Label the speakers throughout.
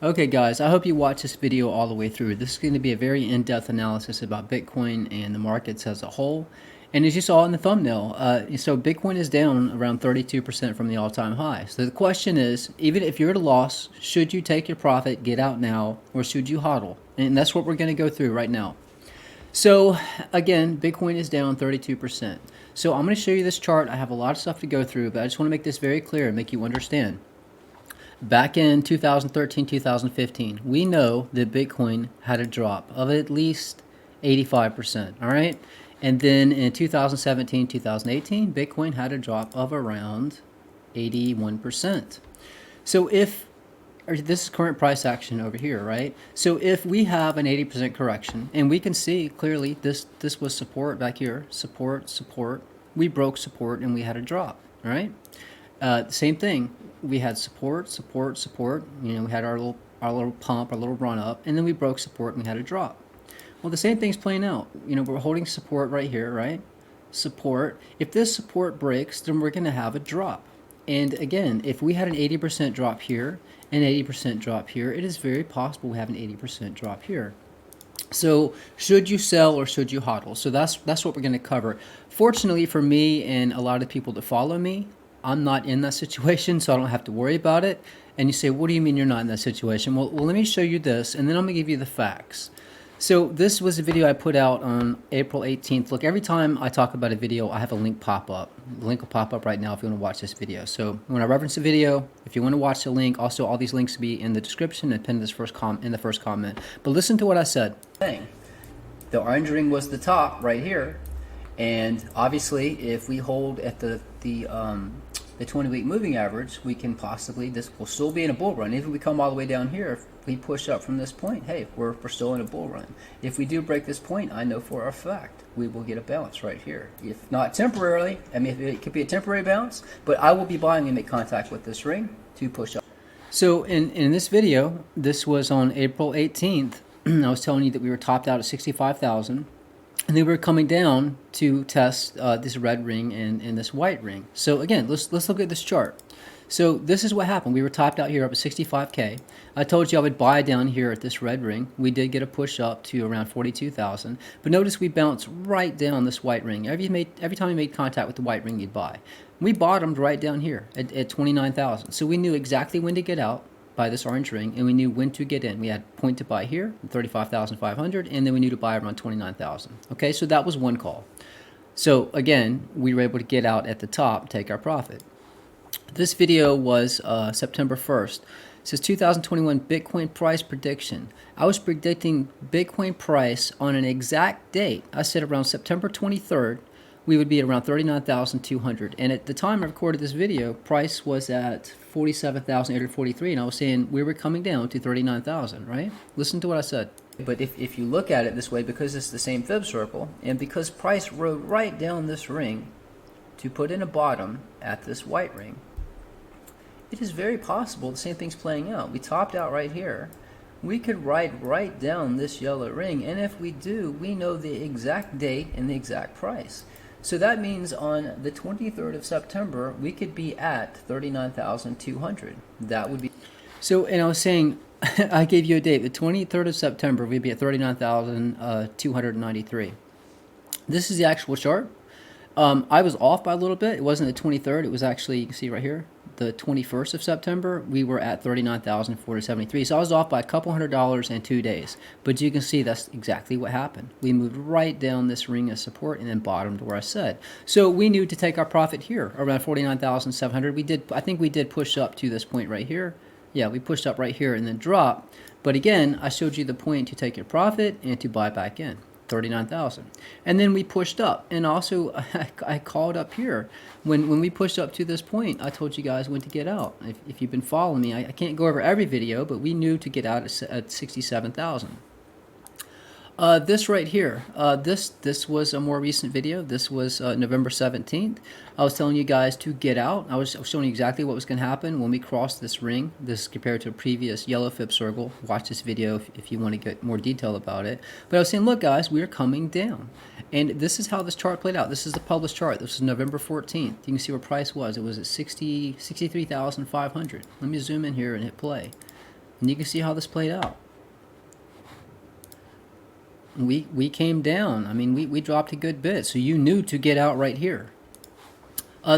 Speaker 1: Okay guys, I hope you watch this video all the way through. This is going to be a very in-depth analysis about Bitcoin and the markets as a whole. And as you saw in the thumbnail, so Bitcoin is down around 32% from the all-time high. So the question is, even if you're at a loss, should you take your profit, get out now, or should you hodl? And that's what we're going to go through right now. So again, Bitcoin is down 32%. So I'm going to show you this chart. I have a lot of stuff to go through, but I just want to make this very clear and make you understand. Back in 2013, 2015, we know that Bitcoin had a drop of at least 85%, all right? And then in 2017, 2018, Bitcoin had a drop of around 81%. So this is current price action over here, right? So if we have an 80% correction, and we can see clearly this was support back here, support, we broke support and we had a drop, all right? Same thing. We had support. You know, we had our little pump, our little run up, and then we broke support and we had a drop. Well, the same thing's playing out. You know, we're holding support right here, right? Support. If this support breaks, then we're going to have a drop. And again, if we had an 80% drop here and 80% drop here, it is very possible we have an 80% drop here. So should you sell or should you hodl? So that's what we're going to cover. Fortunately for me and a lot of people that follow me, I'm not in that situation, so I don't have to worry about it. And you say, what do you mean you're not in that situation? Well, let me show you this, and then I'm going to give you the facts. So this was a video I put out on April 18th. Look, every time I talk about a video, I have a link pop up. The link will pop up right now if you want to watch this video. So when I reference the video, if you want to watch the link, also all these links will be in the description and pinned in the first comment. But listen to what I said. The orange ring was the top right here. And obviously, if we hold at the 20-week moving average, we can possibly, this will still be in a bull run. If we come all the way down here, if we push up from this point, hey, we're still in a bull run. If we do break this point, I know for a fact we will get a bounce right here. If not temporarily, I mean, it could be a temporary bounce, but I will be buying and make contact with this ring to push up. So in this video, this was on April 18th, I was telling you that we were topped out at 65,000. And they were coming down to test this red ring and this white ring. So again, let's look at this chart. So this is what happened. We were topped out here up at 65K. I told you I would buy down here at this red ring. We did get a push up to around 42,000. But notice we bounced right down this white ring. Every time we made contact with the white ring, you'd buy. We bottomed right down here at 29,000. So we knew exactly when to get out by this orange ring, and we knew when to get in. We had point to buy here, 35,500, and then we knew to buy around 29,000. Okay, so that was one call. So again, we were able to get out at the top, take our profit. This video was September 1st. It says 2021 Bitcoin price prediction. I was predicting Bitcoin price on an exact date. I said around September 23rd, we would be at around 39,200. And at the time I recorded this video, price was at 47,843, and I was saying we were coming down to 39,000, right? Listen to what I said. But if you look at it this way, because it's the same fib circle, and because price rode right down this ring to put in a bottom at this white ring, it is very possible the same thing's playing out. We topped out right here. We could ride right down this yellow ring, and if we do, we know the exact date and the exact price. So that means on the 23rd of September, we could be at 39,200. That would be... So, and I was saying, I gave you a date, the 23rd of September, we'd be at 39,293. This is the actual chart. I was off by a little bit. It wasn't the 23rd. It was actually, you can see right here, the 21st of September, we were at 39,473. So I was off by a couple $100 in 2 days. But you can see that's exactly what happened. We moved right down this ring of support and then bottomed where I said. So we knew to take our profit here around 49,700. I think we did push up to this point right here. Yeah, we pushed up right here and then dropped. But again, I showed you the point to take your profit and to buy back in. 39,000. And then we pushed up, and also I called up here when we pushed up to this point. I told you guys when to get out. If you've been following me, I can't go over every video, but we knew to get out at 67,000. This right here, this was a more recent video. This was November 17th. I was telling you guys to get out. I was showing you exactly what was going to happen when we crossed this ring. This is compared to a previous yellow fib circle. Watch this video if you want to get more detail about it. But I was saying, look guys, we are coming down. And this is how this chart played out. This is the published chart. This is November 14th. You can see where price was. It was at 63,500. Let me zoom in here and hit play. And you can see how this played out. We came down. I mean, we dropped a good bit. So you knew to get out right here.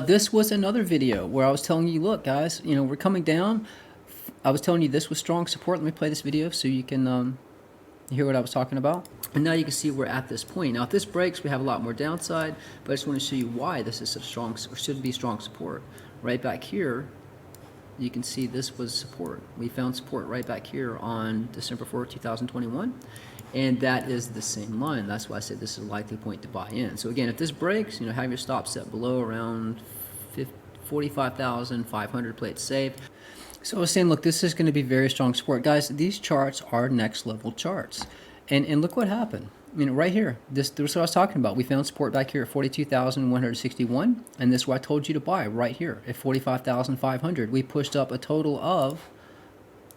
Speaker 1: This was another video where I was telling you, look, guys, you know, we're coming down. I was telling you this was strong support. Let me play this video so you can hear what I was talking about. And now you can see we're at this point. Now, if this breaks, we have a lot more downside, but I just want to show you why this is such strong, or should be strong support. Right back here, you can see this was support. We found support right back here on December 4th, 2021. And that is the same line. That's why I said this is a likely point to buy in. So again, if this breaks, you know, have your stop set below around 45,500, play it safe. So I was saying, look, this is going to be very strong support. Guys, these charts are next level charts. And look what happened. You know, right here, this is what I was talking about. We found support back here at 42,161, and this is what I told you to buy right here at 45,500. We pushed up a total of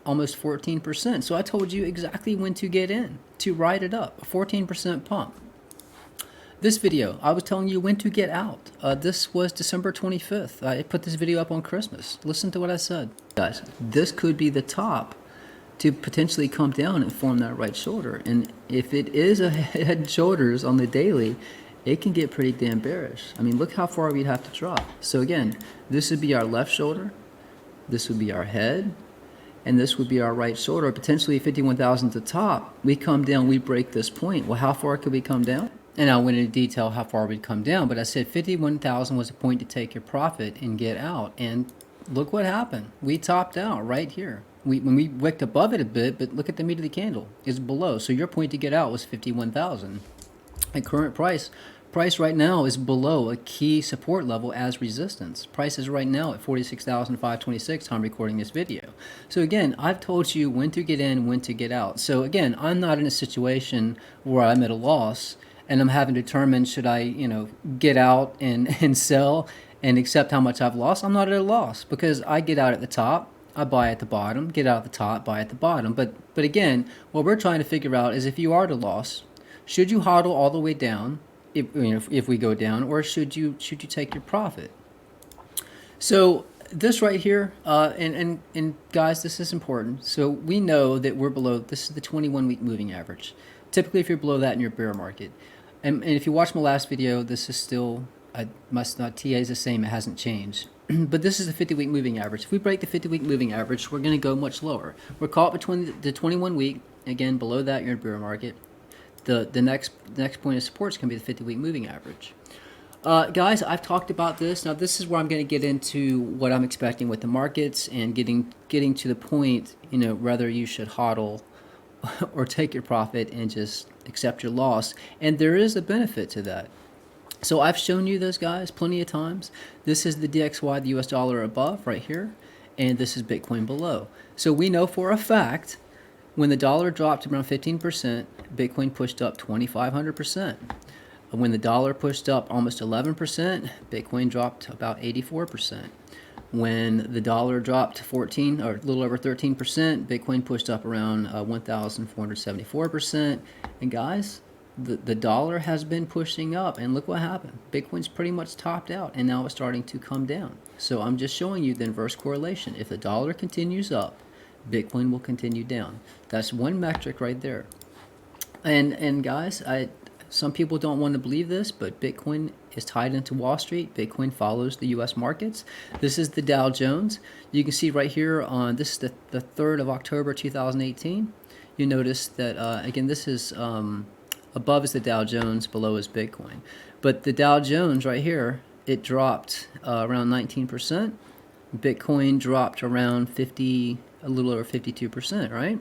Speaker 1: almost 14%. So I told you exactly when to get in, to ride it up, a 14% pump. This video, I was telling you when to get out. This was December 25th. I put this video up on Christmas. Listen to what I said. Guys, this could be the top to potentially come down and form that right shoulder. And if it is a head and shoulders on the daily, it can get pretty damn bearish. I mean, look how far we'd have to drop. So again, this would be our left shoulder. This would be our head. And this would be our right shoulder. Potentially 51,000 at the top. We come down, we break this point. Well, how far could we come down? And I went into detail how far we'd come down, but I said 51,000 was a point to take your profit and get out. And look what happened. We topped out right here. When we wicked above it a bit, but look at the meat of the candle. It's below. So your point to get out was 51,000. At current price right now is below a key support level as resistance. Price is right now at 46,526 time recording this video. So again, I've told you when to get in, when to get out. So again, I'm not in a situation where I'm at a loss and I'm having to determine should I, you know, get out and sell and accept how much I've lost. I'm not at a loss because I get out at the top, I buy at the bottom, get out at the top, buy at the bottom. But again, what we're trying to figure out is if you are at a loss, should you hodl all the way down if we go down, or should you take your profit? So this right here, and guys, this is important. So we know that we're below, this is the 21-week moving average. Typically, if you're below that in your bear market, and if you watch my last video, this is still, TA is the same, it hasn't changed. But this is the 50-week moving average. If we break the 50-week moving average, we're going to go much lower. We're caught between the 21-week, again, below that, you're in a bear market. The next point of support is going to be the 50-week moving average. Guys, I've talked about this. Now, this is where I'm going to get into what I'm expecting with the markets and getting to the point, you know, whether you should hodl or take your profit and just accept your loss. And there is a benefit to that. So I've shown you this, guys, plenty of times. This is the DXY, the US dollar above right here, and this is Bitcoin below. So we know for a fact when the dollar dropped around 15%, Bitcoin pushed up 2,500%. When the dollar pushed up almost 11%, Bitcoin dropped about 84%. When the dollar dropped 14 or a little over 13%, Bitcoin pushed up around 1,474%. And guys, the dollar has been pushing up, and look what happened. Bitcoin's pretty much topped out, and now it's starting to come down. So I'm just showing you the inverse correlation. If the dollar continues up, Bitcoin will continue down. That's one metric right there. And guys, some people don't want to believe this, but Bitcoin is tied into Wall Street. Bitcoin follows the U.S. markets. This is the Dow Jones. You can see right here on this is the 3rd of October 2018. You notice that again, this is above is the Dow Jones, below is Bitcoin. But the Dow Jones right here, it dropped around 19%. Bitcoin dropped around a little over 52%, right?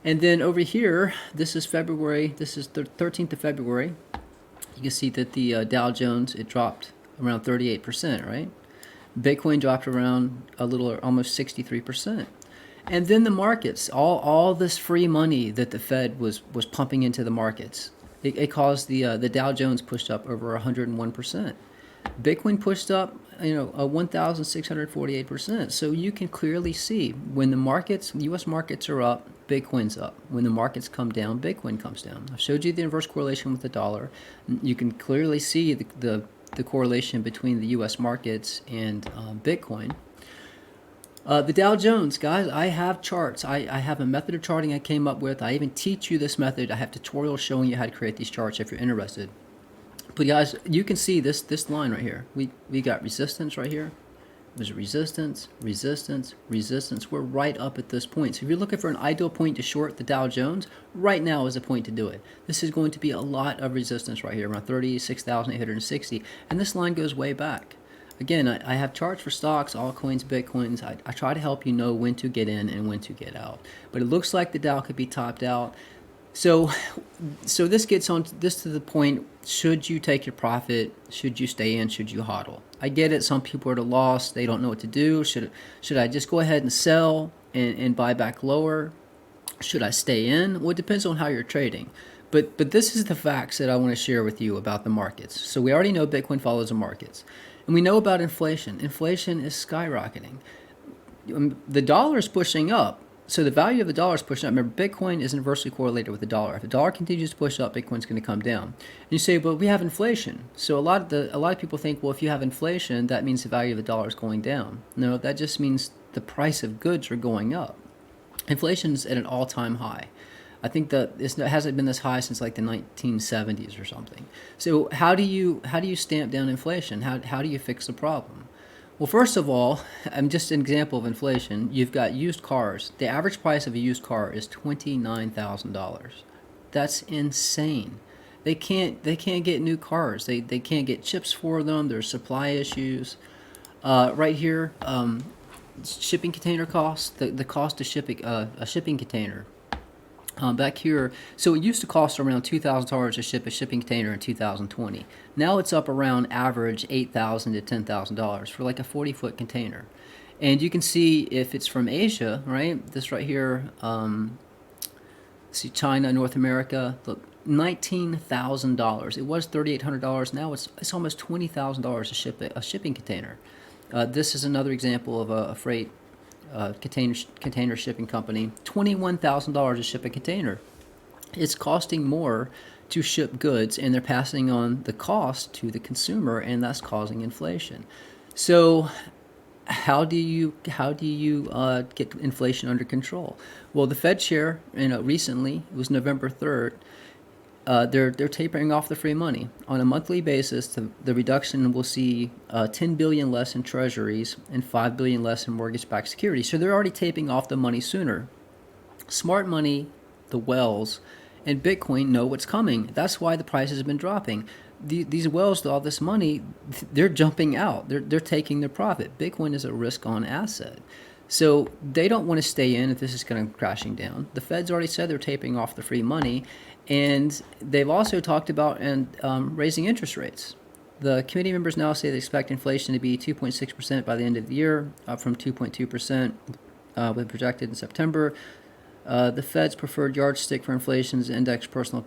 Speaker 1: And then over here, this is February, this is the 13th of February. You can see that the Dow Jones, it dropped around 38%, right? Bitcoin dropped around a little, almost 63%. And then the markets, all this free money that the Fed was pumping into the markets, it caused the Dow Jones pushed up over 101%. Bitcoin pushed up, you know, 1,648%. So you can clearly see when the markets, U.S. markets are up, Bitcoin's up. When the markets come down, Bitcoin comes down. I showed you the inverse correlation with the dollar. You can clearly see the correlation between the U.S. markets and Bitcoin. The Dow Jones, guys, I have charts. I have a method of charting I came up with. I even teach you this method. I have tutorials showing you how to create these charts if you're interested. But guys, you can see this line right here. We got resistance right here. There's resistance, resistance, resistance. We're right up at this point. So if you're looking for an ideal point to short the Dow Jones, right now is the point to do it. This is going to be a lot of resistance right here, around 36,860. And this line goes way back. Again, I have charts for stocks, altcoins, bitcoins. I try to help you know when to get in and when to get out. But it looks like the Dow could be topped out. So this gets on to the point, should you take your profit? Should you stay in? Should you hodl? I get it. Some people are at a loss. They don't know what to do. Should I just go ahead and sell and buy back lower? Should I stay in? Well, it depends on how you're trading. But this is the facts that I want to share with you about the markets. So we already know Bitcoin follows the markets. And we know about inflation. Inflation is skyrocketing. The dollar is pushing up. So the value of the dollar is pushing up. Remember, Bitcoin is inversely correlated with the dollar. If the dollar continues to push up, Bitcoin's going to come down. And you say, well, we have inflation. So a lot of people think, well, if you have inflation, that means the value of the dollar is going down. No, that just means the price of goods are going up. Inflation's at an all-time high. I think that it hasn't been this high since like the 1970s or something. So how do you stamp down inflation? How do you fix the problem? Well, first of all, I'm just an example of inflation. You've got used cars. The average price of a used car is $29,000. That's insane. They can't get new cars. They can't get chips for them. There's supply issues. Right here, shipping container costs. The cost of shipping a shipping container. Back here, so it used to cost around $2,000 to ship a shipping container in 2020. Now it's up around average $8,000 to $10,000 for like a 40-foot container. And you can see if it's from Asia, right? This right here, see China, North America, look, $19,000. It was $3,800. Now it's almost $20,000 to ship a shipping container. This is another example of a freight container shipping company. $21,000 to ship a container. It's costing more to ship goods, and they're passing on the cost to the consumer, and that's causing inflation. So how do you get inflation under control? Well, the Fed chair, recently, it was November 3rd, they're tapering off the free money. On a monthly basis, the reduction will see $10 billion less in treasuries and $5 billion less in mortgage-backed securities. So they're already taping off the money sooner. Smart money, the Wells, and Bitcoin know what's coming. That's why the prices have been dropping. These Wells, with all this money, they're jumping out. They're taking their profit. Bitcoin is a risk-on asset. So they don't want to stay in if this is going to crashing down. The Fed's already said they're taping off the free money, and they've also talked about raising interest rates. The committee members now say they expect inflation to be 2.6% by the end of the year, up from 2.2% when projected in September. The Fed's preferred yardstick for inflation is index personal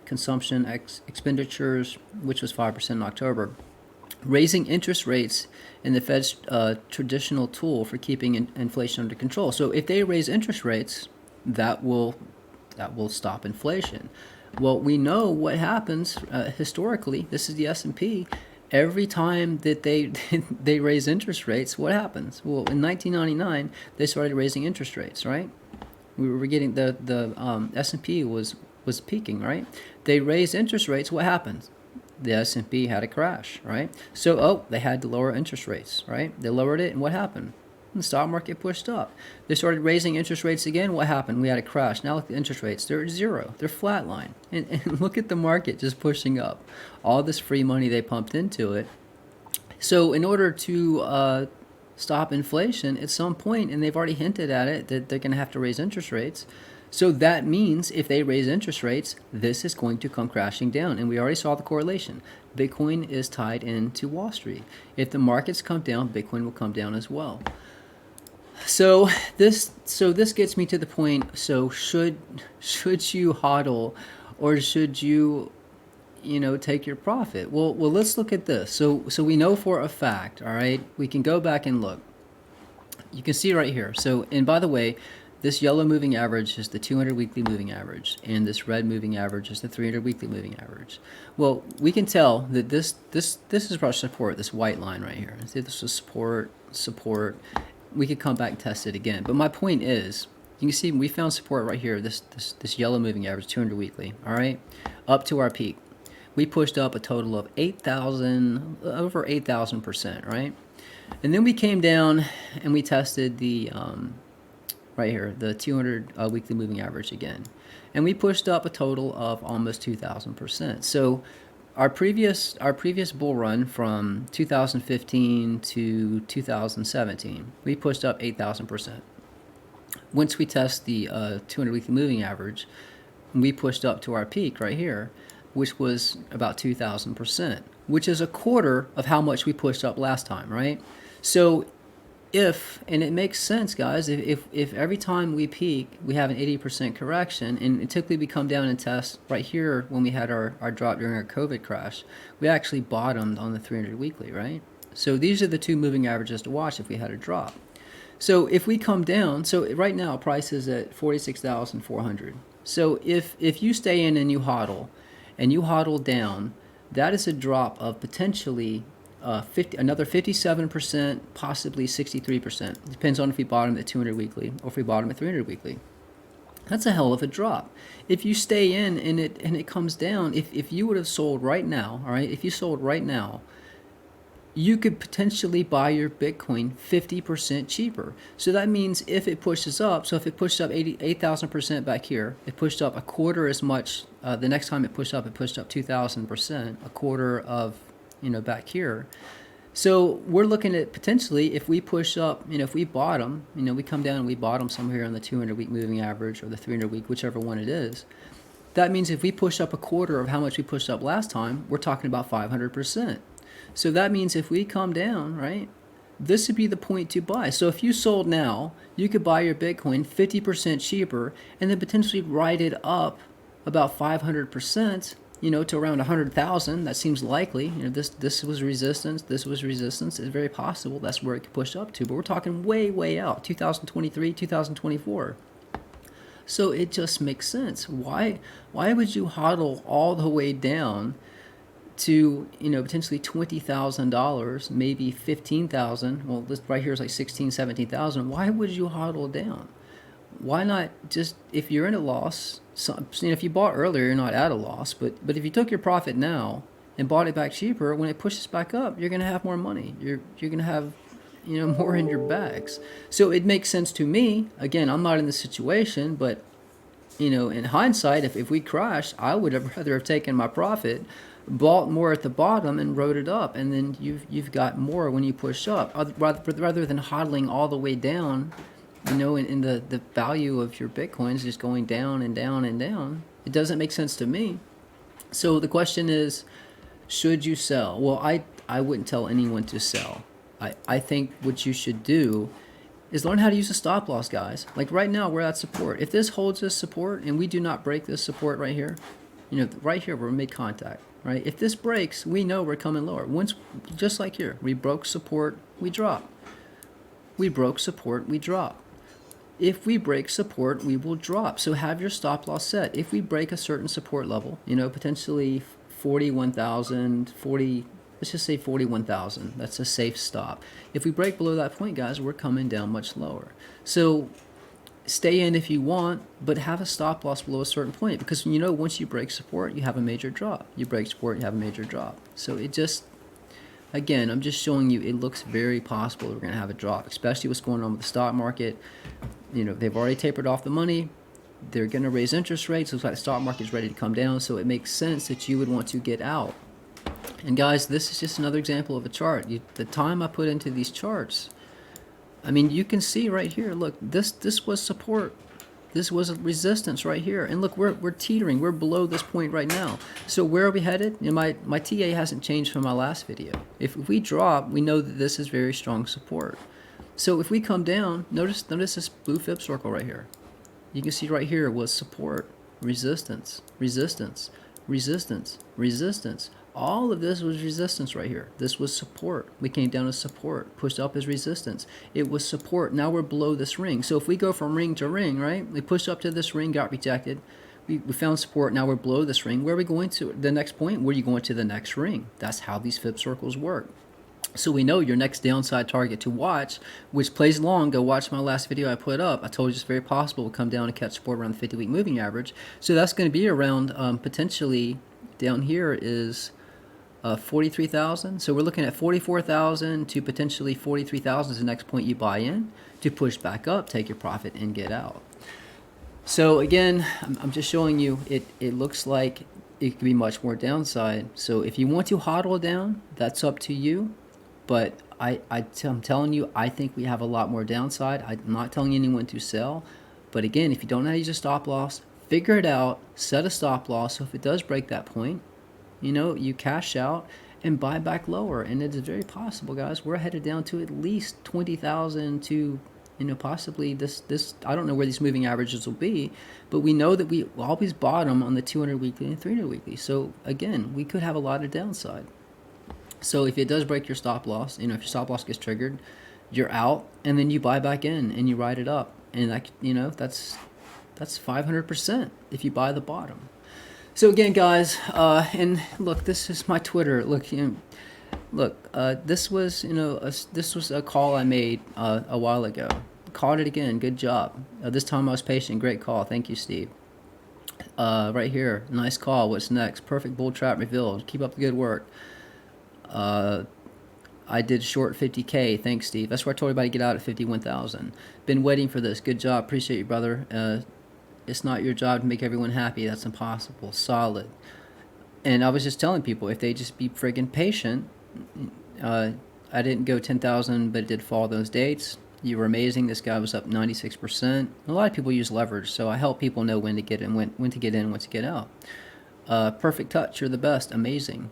Speaker 1: consumption expenditures, which was 5% in October. Raising interest rates in the Fed's traditional tool for keeping inflation under control. So if they raise interest rates, that will stop inflation. Well, we know what happens historically. This is the S&P. Every time that they raise interest rates, what happens? Well, in 1999, they started raising interest rates, right? We were getting the S&P was peaking, right? They raised interest rates. What happens? The S&P had a crash, right? So, they had to lower interest rates, right? They lowered it, and what happened? The stock market pushed up. They started raising interest rates again. What happened? We had a crash. Now look at the interest rates. They're at zero. They're flatline. And look at the market just pushing up. All this free money they pumped into it. So in order to stop inflation at some point, and they've already hinted at it, that they're going to have to raise interest rates. So that means if they raise interest rates, this is going to come crashing down. And we already saw the correlation. Bitcoin is tied into Wall Street. If the markets come down, Bitcoin will come down as well. So this gets me to the point. So should you hodl, or should you take your profit? Well, let's look at this. So we know for a fact, all right, we can go back and look. You can see right here. So, and by the way, this yellow moving average is the 200 weekly moving average, and this red moving average is the 300 weekly moving average. Well, we can tell that this is our support, this white line right here. See, this is support. we could come back and test it again. But my point is, you can see we found support right here, this yellow moving average, 200 weekly, all right, up to our peak. We pushed up a total of 8,000, over 8,000%, right? And then we came down and we tested the, right here, the 200 weekly moving average again. And we pushed up a total of almost 2,000%. So our previous bull run from 2015 to 2017, we pushed up 8,000%. Once we test the 200 weekly moving average, we pushed up to our peak right here, which was about 2,000%, which is a quarter of how much we pushed up last time, right? So and it makes sense, guys, if every time we peak, we have an 80% correction, and typically we come down and test right here when we had our drop during our COVID crash, we actually bottomed on the 300 weekly, right? So these are the two moving averages to watch if we had a drop. So if we come down, so right now price is at 46,400. So if you stay in and you hodl down, that is a drop of potentially another 57%, possibly 63%. Depends on if we bottom at 200 weekly or if we bottom at 300 weekly. That's a hell of a drop. If you stay in and it comes down, if you would have sold right now, all right, if you sold right now, you could potentially buy your Bitcoin 50% cheaper. So that means if it pushes up, so if it pushed up 8,000% back here, it pushed up a quarter as much. The next time it pushed up 2,000%, a quarter of, back here. So we're looking at potentially if we push up, if we bottom, we come down and we bottom somewhere here on the 200-week moving average or the 300-week, whichever one it is. That means if we push up a quarter of how much we pushed up last time, we're talking about 500%. So that means if we come down, right, this would be the point to buy. So if you sold now, you could buy your Bitcoin 50% cheaper and then potentially ride it up about 500%, to around 100,000. That seems likely. This was resistance. This was resistance. It's very possible that's where it could push up to. But we're talking way, way out, 2023, 2024. So it just makes sense. Why would you hodl all the way down to potentially $20,000, maybe $15,000? Well, this right here is like 16, 17,000. Why would you hodl down? Why not just, if you're in a loss, if you bought earlier, you're not at a loss, but if you took your profit now and bought it back cheaper, when it pushes back up, you're going to have more money. You're going to have more in your bags. So it makes sense to me. Again, I'm not in the situation, but in hindsight, if we crash, I would have rather have taken my profit, bought more at the bottom and rode it up, and then you've got more when you push up, rather than hodling all the way down. In the value of your Bitcoins just going down and down and down. It doesn't make sense to me. So the question is, should you sell? Well, I wouldn't tell anyone to sell. I think what you should do is learn how to use a stop loss, guys. Like right now, we're at support. If this holds this support and we do not break this support right here, right here, we're mid contact, right? If this breaks, we know we're coming lower. Just like here, we broke support, we drop. We broke support, we drop. If we break support, we will drop. So have your stop loss set. If we break a certain support level, potentially 41,000, let's just say 41,000. That's a safe stop. If we break below that point, guys, we're coming down much lower. So stay in if you want, but have a stop loss below a certain point, because once you break support, you have a major drop. You break support, you have a major drop. So it just, again, I'm just showing you it looks very possible we're going to have a drop, especially what's going on with the stock market. They've already tapered off the money. They're going to raise interest rates. Looks like the stock market is ready to come down, so it makes sense that you would want to get out. And guys, this is just another example of a chart. The time I put into these charts, you can see right here, look, this was support. This was a resistance right here. And look, we're teetering. We're below this point right now. So where are we headed? My TA hasn't changed from my last video. If we drop, we know that this is very strong support. So if we come down, notice this blue fib circle right here. You can see right here was support, resistance, resistance, resistance, resistance. All of this was resistance right here. This was support. We came down as support, pushed up as resistance. It was support. Now we're below this ring. So if we go from ring to ring, right? We pushed up to this ring, got rejected. We found support. Now we're below this ring. Where are we going to? The next point? Where are you going to the next ring? That's how these fib circles work. So we know your next downside target to watch, which plays long. Go watch my last video I put up. I told you it's very possible to come down and catch support around the 50-week moving average. So that's going to be around potentially down here is 43,000. So we're looking at 44,000 to potentially 43,000 is the next point you buy in to push back up, take your profit, and get out. So again, I'm just showing you it looks like it could be much more downside. So if you want to hodl down, that's up to you. But I'm telling you, I think we have a lot more downside. I'm not telling anyone to sell. But again, if you don't know how to use a stop loss, figure it out, set a stop loss. So if it does break that point, you know, you cash out and buy back lower. And it is very possible, guys. We're headed down to at least 20,000 to, you know, possibly this, I don't know where these moving averages will be, but we know that we always bottom on the 200 weekly and 300 weekly. So again, we could have a lot of downside. So if it does break your stop loss, you know, if your stop loss gets triggered, you're out, and then you buy back in and you ride it up, and that, you know, that's 500% if you buy the bottom. So again, guys, and look, this is my Twitter. Look, you know, this was, you know, this was a call I made a while ago. Caught it again. Good job. This time I was patient. Great call. Thank you, Steve. Right here, nice call. What's next? Perfect bull trap revealed. Keep up the good work. I did short 50K. Thanks, Steve. That's where I told everybody to get out at 51,000. Been waiting for this. Good job. Appreciate you, brother. It's not your job to make everyone happy. That's impossible. Solid. And I was just telling people, if they just be friggin' patient, I didn't go 10,000, but it did fall those dates. You were amazing. This guy was up 96%. A lot of people use leverage, so I help people know when to get in, when to get in, when to get out. Perfect touch. You're the best. Amazing.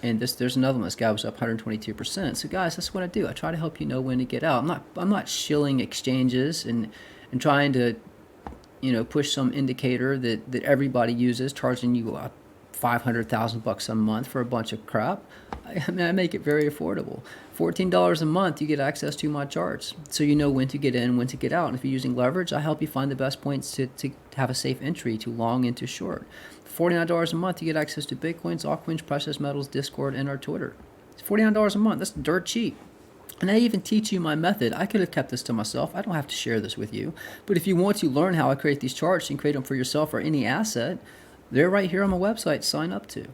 Speaker 1: And there's another one. This guy was up 122%. So guys, that's what I do. I try to help you know when to get out. I'm not shilling exchanges and trying to, you know, push some indicator that everybody uses, charging you $500,000 a month for a bunch of crap. I mean, I make it very affordable. $14 a month, you get access to my charts, so you know when to get in, when to get out. And if you're using leverage, I help you find the best points to have a safe entry to long and to short. $49 a month, you get access to Bitcoins, altcoins, precious metals, Discord, and our Twitter. It's $49 a month. That's dirt cheap. And I even teach you my method. I could have kept this to myself. I don't have to share this with you. But if you want to learn how I create these charts and create them for yourself or any asset, they're right here on my website. Sign up to.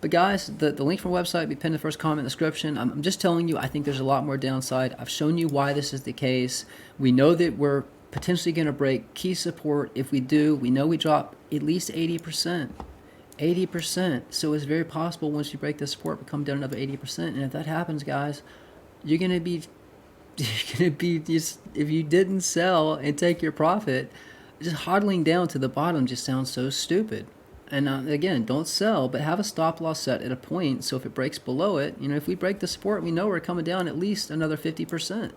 Speaker 1: But guys, the link for my website will be pinned in the first comment in the description. I'm just telling you, I think there's a lot more downside. I've shown you why this is the case. We know that we're potentially going to break key support. If we do, we know we drop at least 80%. 80%. So it's very possible once you break the support, we come down another 80%. And if that happens, guys, you're going to be just, if you didn't sell and take your profit, just hodling down to the bottom just sounds so stupid. And again, don't sell, but have a stop loss set at a point. So if it breaks below it, you know, if we break the support, we know we're coming down at least another 50%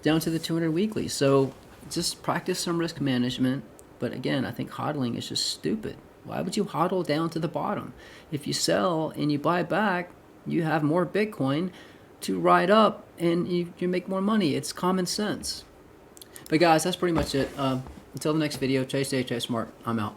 Speaker 1: down to the 200 weekly. So just practice some risk management. But again, I think hodling is just stupid. Why would you hodl down to the bottom? If you sell and you buy back, you have more Bitcoin to ride up and you make more money. It's common sense. But guys, that's pretty much it. Until the next video, chase safe, chase smart. I'm out.